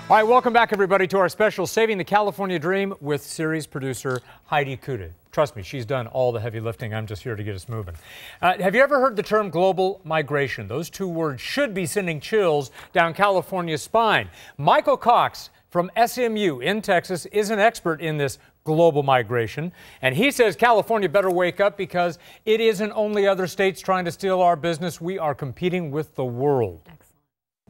All right, welcome back, everybody, to our special Saving the California Dream with series producer Heidi Kuda. Trust me, she's done all the heavy lifting. I'm just here to get us moving. Have you ever heard the term global migration? Those two words should be sending chills down California's spine. Michael Cox from SMU in Texas is an expert in this global migration, and he says California better wake up because it isn't only other states trying to steal our business. We are competing with the world.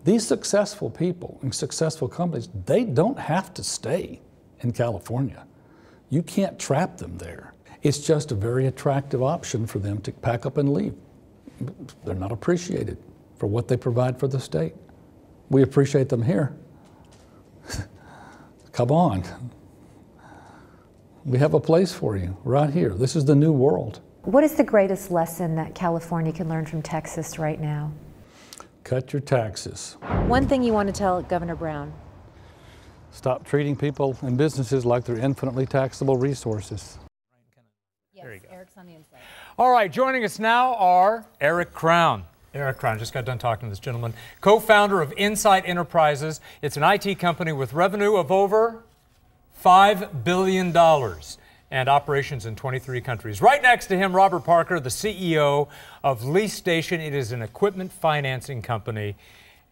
These successful people and successful companies, they don't have to stay in California. You can't trap them there. It's just a very attractive option for them to pack up and leave. They're not appreciated for what they provide for the state. We appreciate them here. Come on. We have a place for you right here. This is the new world. What is the greatest lesson that California can learn from Texas right now? Cut your taxes. One thing you want to tell Governor Brown? Stop treating people and businesses like they're infinitely taxable resources. Yes, Eric's on the inside. All right, joining us now are Eric Crown. Eric Crown, just got done talking to this gentleman, co-founder of Insight Enterprises. It's an IT company with revenue of over $5 billion and operations in 23 countries. Right next to him, Robert Parker, the CEO of LeaseStation. It is an equipment financing company,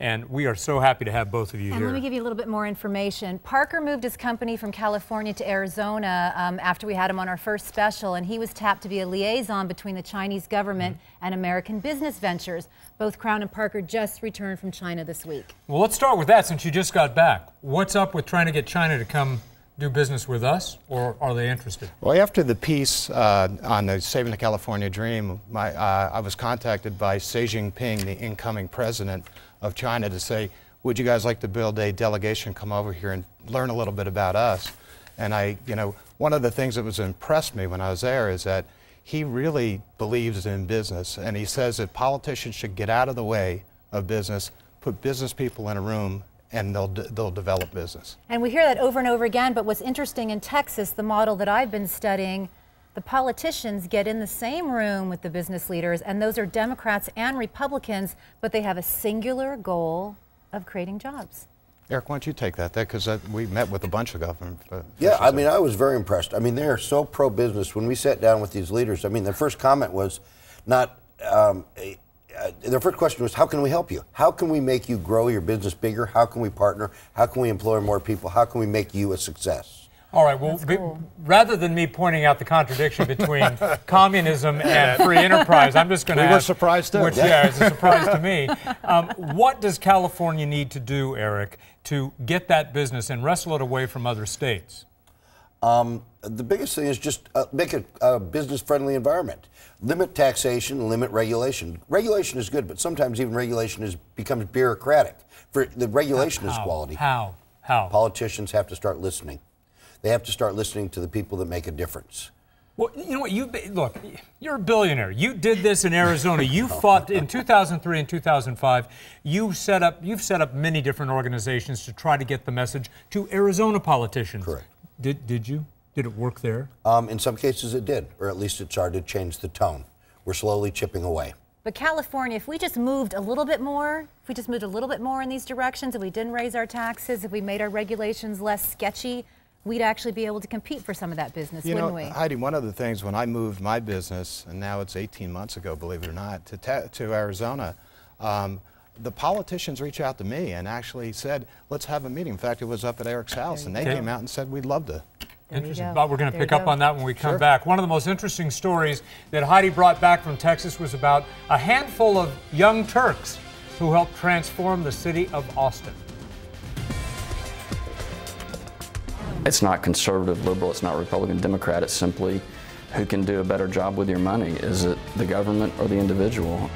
and we are so happy to have both of you here. Let me give you a little bit more information. Parker moved his company from California to Arizona after we had him on our first special, and he was tapped to be a liaison between the Chinese government and American business ventures. Both Crown and Parker just returned from China this week. Well, let's start with that since you just got back. What's up with trying to get China to come do business with us, or are they interested? Well, after the piece on the Saving the California Dream, I was contacted by Xi Jinping, the incoming president of China, to say, would you guys like to build a delegation, come over here and learn a little bit about us? And one of the things that was impressed me when I was there is that he really believes in business, and he says that politicians should get out of the way of business, put business people in a room, and they'll develop business. And we hear that over and over again, but what's interesting in Texas, the model that I've been studying, the politicians get in the same room with the business leaders, and those are Democrats and Republicans, but they have a singular goal of creating jobs. Eric, why don't you take that? Because we met with a bunch of government. Yeah, I mean, I was very impressed. I mean, they're so pro-business. When we sat down with these leaders, I mean, their first comment was not, their first question was, how can we help you? How can we make you grow your business bigger? How can we partner? How can we employ more people? How can we make you a success? All right, well, cool. Rather than me pointing out the contradiction between communism and free enterprise, I'm just going to ask. We were surprised too. Which, yeah, it's a surprise to me. What does California need to do, Eric, to get that business and wrestle it away from other states? The biggest thing is just make it a business-friendly environment. Limit taxation, limit regulation. Regulation is good, but sometimes even regulation becomes bureaucratic. The regulation is quality. How? Politicians have to start listening. They have to start listening to the people that make a difference. Well, you know what? Look, you're a billionaire. You did this in Arizona. You fought in 2003 and 2005. You've set up many different organizations to try to get the message to Arizona politicians. Correct. Did you? Did it work there? In some cases it did, or at least it started to change the tone. We're slowly chipping away. But California, if we just moved a little bit more, in these directions, if we didn't raise our taxes, if we made our regulations less sketchy, we'd actually be able to compete for some of that business, wouldn't we? Heidi, one of the things when I moved my business, and now it's 18 months ago, believe it or not, to Arizona, the politicians reached out to me and actually said, let's have a meeting. In fact, it was up at Eric's house, and they came out and said, we'd love to. Interesting. But we're going to pick up on that when we come back. One of the most interesting stories that Heidi brought back from Texas was about a handful of young Turks who helped transform the city of Austin. It's not conservative, liberal, it's not Republican, Democrat, it's simply who can do a better job with your money. Is it the government or the individual?